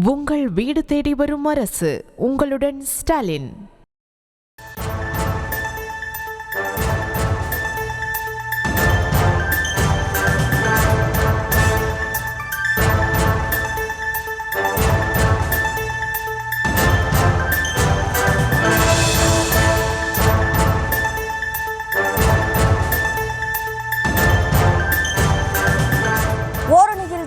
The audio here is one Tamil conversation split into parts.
உங்கள் வீடு தேடி வரும் அரசு. உங்களுடன் ஸ்டாலின்.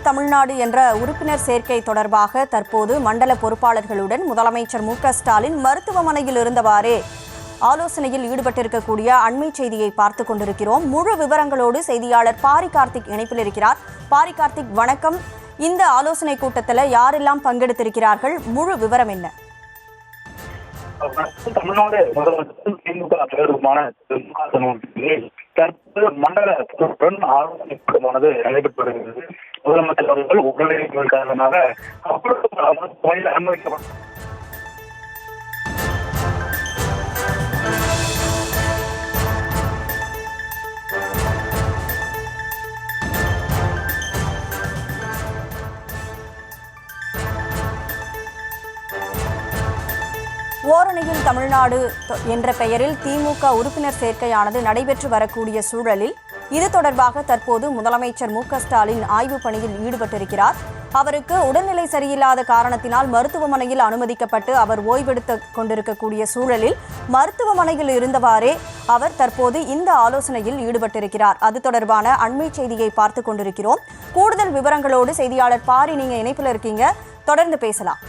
தமிழ்நாடு என்ற உறுப்பினர் சேர்க்கை தொடர்பாக தற்போது மண்டல பொறுப்பாளர்களுடன் முதலமைச்சர் மு.க.ஸ்டாலின் மருத்துவமனையில் இருந்தவாறே ஆலோசனையில் ஈடுபட்டிருக்கக்கூடிய அண்மை செய்தியை பார்த்து கொண்டிருக்கிறோம். முழு விவரங்களோடு செய்தியாளர் பாரி கார்த்திக் இணைப்பில் இருக்கிறார். பாரி கார்த்திக், வணக்கம். இந்த ஆலோசனை கூட்டத்தில் யாரெல்லாம் பங்கெடுத்திருக்கிறார்கள்? முழு விவரம் என்ன? தமிழ்நாடு முதலமைச்சர் திமுக தலைவருமான தற்போது மண்டல ஆலோசனை கூட்டமானது நடைபெற்று வருகிறது. முதலமைச்சர் அவர்கள் உடல்நல காரணமாக அனுமதிக்கப்பட்ட ஓரணியில் தமிழ்நாடு என்ற பெயரில் திமுக உறுப்பினர் சேர்க்கையானது நடைபெற்று வரக்கூடிய சூழலில் இது தொடர்பாக தற்போது முதலமைச்சர் மு.க.ஸ்டாலின் ஆய்வுப் பணியில் ஈடுபட்டிருக்கிறார். அவருக்கு உடல்நிலை சரியில்லாத காரணத்தினால் மருத்துவமனையில் அனுமதிக்கப்பட்டு அவர் ஓய்வெடுத்துக் கொண்டிருக்கக்கூடிய சூழலில் மருத்துவமனையில் இருந்தவாறே அவர் தற்போது இந்த ஆலோசனையில் ஈடுபட்டிருக்கிறார். அது தொடர்பான அண்மை செய்தியை பார்த்து கொண்டிருக்கிறோம். கூடுதல் விவரங்களோடு செய்தியாளர் பாரி, நீங்க இணைப்பில் இருக்கீங்க, தொடர்ந்து பேசலாம்.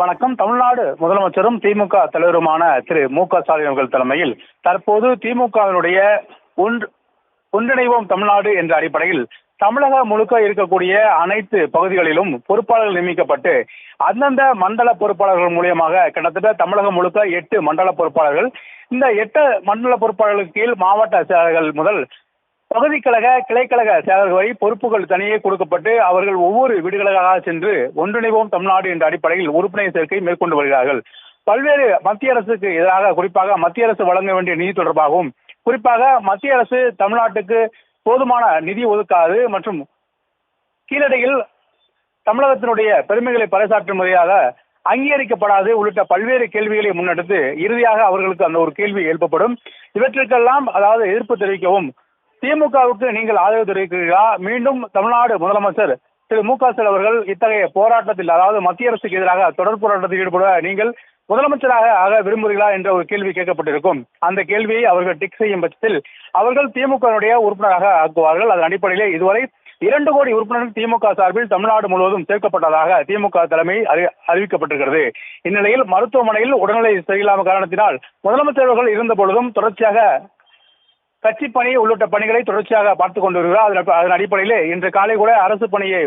வணக்கம். தமிழ்நாடு முதலமைச்சரும் திமுக தலைவருமான திரு மு.க.ஸ்டாலின் அவர்கள் தலைமையில் தற்போது திமுகவினுடைய ஒன்றிணைவோம் தமிழ்நாடு என்ற அடிப்படையில் தமிழகம் முழுக்க இருக்கக்கூடிய அனைத்து பகுதிகளிலும் பொறுப்பாளர்கள் நியமிக்கப்பட்டு அந்தந்த மண்டல பொறுப்பாளர்கள் மூலியமாக கிட்டத்தட்ட தமிழகம் முழுக்க 8 மண்டல பொறுப்பாளர்கள், இந்த 8 மண்டல பொறுப்பாளர்களுக்கு கீழ் மாவட்ட செயலர்கள் முதல் பகுதி கழக கிளைக்கழக செயலர்கள் வரை பொறுப்புகள் தனியே கொடுக்கப்பட்டு அவர்கள் ஒவ்வொரு வீடுகளாக சென்று ஒன்றிணைவோம் தமிழ்நாடு என்ற அடிப்படையில் உறுப்பினர் சேர்க்கை மேற்கொண்டு வருகிறார்கள். பல்வேறு மத்திய அரசுக்கு எதிராக, குறிப்பாக மத்திய அரசு வழங்க வேண்டிய நிதி தொடர்பாகவும், குறிப்பாக மத்திய அரசு தமிழ்நாட்டுக்கு போதுமான நிதி ஒதுக்காது மற்றும் கீழடியில் தமிழகத்தினுடைய பெருமைகளை பறைசாற்றும் முறையாக அங்கீகரிக்கப்படாது உள்ளிட்ட பல்வேறு கேள்விகளை முன்னெடுத்து இறுதியாக அவர்களுக்கு அந்த ஒரு கேள்வி எழுப்பப்படும். இவற்றிற்கெல்லாம் அதாவது எதிர்ப்பு தெரிவிக்கவும் திமுகவுக்கு நீங்கள் ஆதரவு தெரிவிக்கிறீர்களா? மீண்டும் தமிழ்நாடு முதலமைச்சர் திரு மு.க.ஸ்டாலின் அவர்கள் இத்தகைய போராட்டத்தில், அதாவது மத்திய அரசுக்கு எதிராக தொடர் போராட்டத்தில் ஈடுபட நீங்கள் முதலமைச்சராக ஆக விரும்புகிறீர்களா என்ற ஒரு கேள்வி கேட்கப்பட்டிருக்கும். அந்த கேள்வியை அவர்கள் டிக் செய்யும் பட்சத்தில் அவர்கள் திமுகவுடைய உறுப்பினராக ஆக்குவார்கள். அதன் அடிப்படையிலே இதுவரை 2 கோடி உறுப்பினர்கள் திமுக சார்பில் தமிழ்நாடு முழுவதும் சேர்க்கப்பட்டதாக திமுக தலைமை அறிவிக்கப்பட்டிருக்கிறது. இந்நிலையில் மருத்துவமனையில் உடல்நிலை சரியில்லாத காரணத்தினால் முதலமைச்சர் அவர்கள் இருந்த பொழுதும் தொடர்ச்சியாக கட்சி பணி உள்ளிட்ட பணிகளை தொடர்ச்சியாக பார்த்துக் கொண்டு வருகிறார். அதன் அடிப்படையிலே இன்று காலை கூட அரசு பணியை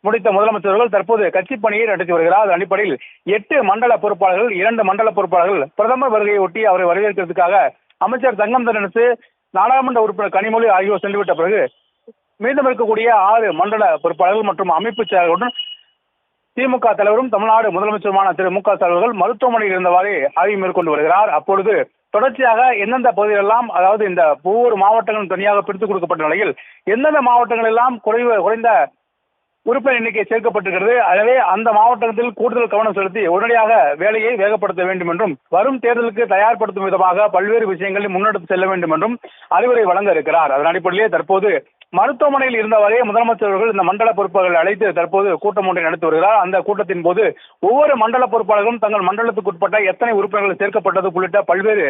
முடித்த முதலமைச்சர்கள் தற்போது கட்சி பணியை நடத்தி வருகிறார். அதன் அடிப்படையில் 8 மண்டல பொறுப்பாளர்கள், 2 மண்டல பொறுப்பாளர்கள் பிரதமர் வருகையை ஒட்டி அவரை வரவேற்கிறதுக்காக அமைச்சர் தங்கம் தென்னரசு, நாடாளுமன்ற உறுப்பினர் கனிமொழி ஆகியோர் சென்றுவிட்ட பிறகு மீண்டும் இருக்கக்கூடிய 6 மண்டல பொறுப்பாளர்கள் மற்றும் அமைப்பு செயலர்களுடன் திமுக தலைவரும் தமிழ்நாடு முதலமைச்சருமான திரு மு.க.ஸ்டாலின் அவர்கள் மருத்துவமனையில் இருந்தவாறே ஆய்வு மேற்கொண்டு வருகிறார். அப்பொழுது தொடர்ச்சியாக எந்தெந்த பகுதிகளெல்லாம், அதாவது இந்த ஒவ்வொரு மாவட்டங்களும் தனியாக பிரித்துக் கொடுக்கப்பட்ட நிலையில் எந்தெந்த மாவட்டங்கள் எல்லாம் குறைந்த உறுப்பினர் எண்ணிக்கை சேர்க்கப்பட்டிருக்கிறது, எனவே அந்த மாவட்டத்தில் கூடுதல் கவனம் செலுத்தி உடனடியாக வேலையை வேகப்படுத்த வேண்டும் என்றும் வரும் தேர்தலுக்கு தயார்படுத்தும் விதமாக பல்வேறு விஷயங்களை முன்னெடுத்து செல்ல வேண்டும் என்றும் அறிவுரை வழங்க இருக்கிறார். அதன் அடிப்படையிலே தற்போது மருத்துவமனையில் இருந்தவரே முதலமைச்சர் அவர்கள் இந்த மண்டல பொறுப்பாளர்களை அழைத்து தற்போது கூட்டம் ஒன்றை நடத்தி வருகிறார். அந்த கூட்டத்தின் போது ஒவ்வொரு மண்டல பொறுப்பாளர்களும் தங்கள் மண்டலத்துக்கு உட்பட்ட எத்தனை உறுப்பினர்கள் சேர்க்கப்பட்டது உள்ளிட்ட பல்வேறு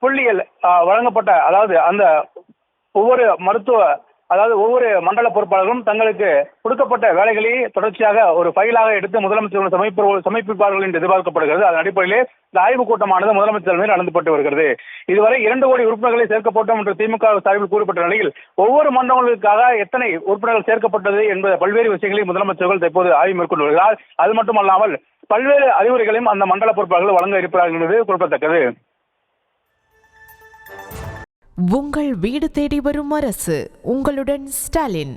புள்ளிகள் வழங்கப்பட்ட, அதாவது அந்த ஒவ்வொரு மண்டல பொறுப்பாளர்களும் தங்களுக்கு கொடுக்கப்பட்ட வேலைகளை தொடர்ச்சியாக ஒரு ஃபைலாக எடுத்து முதலமைச்சர் சமர்ப்பிப்பார்கள் என்று எதிர்பார்க்கப்படுகிறது. அதன் அடிப்படையிலே இந்த ஆய்வுக் கூட்டமானது முதலமைச்சர் தலைமையில் நடத்தப்பட்டு வருகிறது. இதுவரை 2 கோடி உறுப்பினர்களை சேர்க்கப்பட்டோம் என்று திமுக சார்பில் கூறப்பட்ட நிலையில் ஒவ்வொரு மண்டலங்களுக்காக எத்தனை உறுப்பினர்கள் சேர்க்கப்பட்டது என்பது பல்வேறு விஷயங்களை முதலமைச்சர்கள் தற்போது ஆய்வு மேற்கொண்டு வருகிறார். அது மட்டுமல்லாமல் பல்வேறு அறிவுரைகளையும் அந்த மண்டல பொறுப்பாளர்கள் வழங்க இருக்கிறார்கள் என்பது குறிப்பிடத்தக்கது. உங்கள் வீடு தேடி வரும் அரசு. உங்களுடன் ஸ்டாலின்.